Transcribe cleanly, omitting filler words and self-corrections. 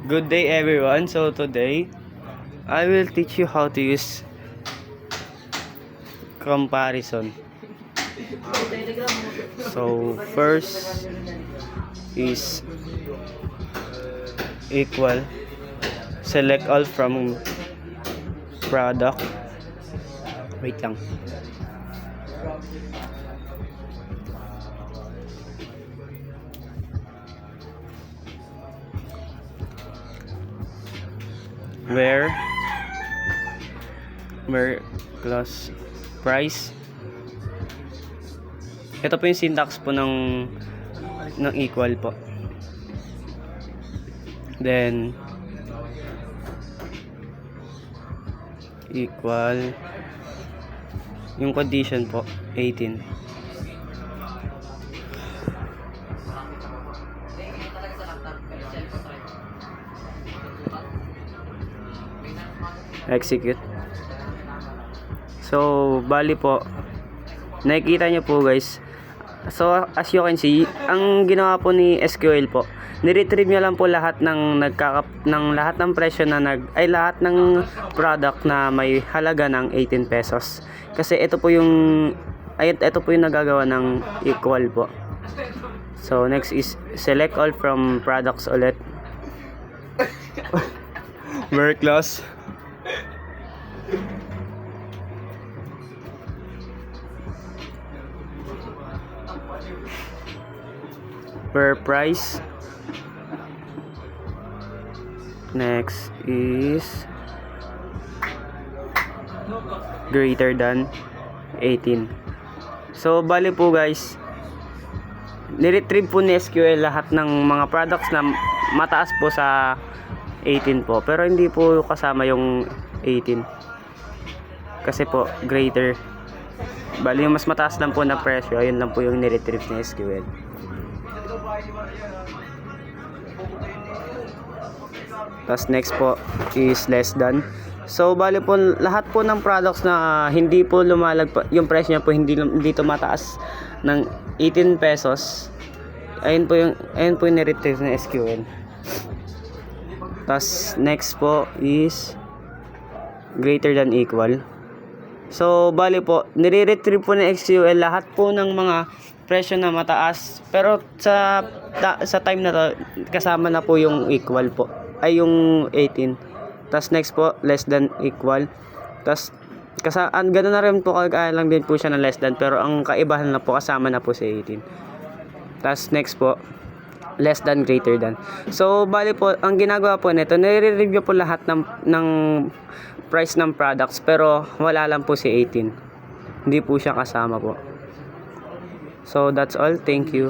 Good day everyone. So today I will teach you how to use comparison. So first is equal. Select all from product. Wait lang. Where plus price. Ito po yung syntax po ng equal po. Then equal yung condition po 18. Execute. So bali po nakikita nyo po guys. So as you can see, ang ginawa po ni SQL po, ni-retrieve niya lang po lahat ng lahat ng presyo na lahat ng product na may halaga ng 18 pesos. Kasi ito po yung nagagawa ng equal po. So next is select all from products ulit. Very close. Per price. Next is greater than 18. So bali po guys, ni-retrieve po ni SQL lahat ng mga products na mataas po sa 18 po, pero hindi po kasama yung 18 kasi po greater, bali yung mas mataas lang po na presyo, ayun lang po yung ni-retrieve ni SQL. Tapos next po is less than. So bali po lahat po ng products na hindi po yung presyo niya po hindi tumataas ng 18 pesos, ayun po yung ni-retrieve ng SQL. Tapos next po is greater than equal. So bali po nire-retrieve po ng SQL lahat po ng mga presyo na mataas, pero sa time na to kasama na po yung equal po, ay yung 18. Tapos next po less than equal. Tapos ganoon na rin po, kagaya lang din po siya ng less than, pero ang kaibahan na po kasama na po sa 18. Tapos next po less than greater than. So bali po ang ginagawa po nito, nire-review po lahat ng price ng products, pero wala lang po si 18, hindi po siya kasama po. So that's all. Thank you.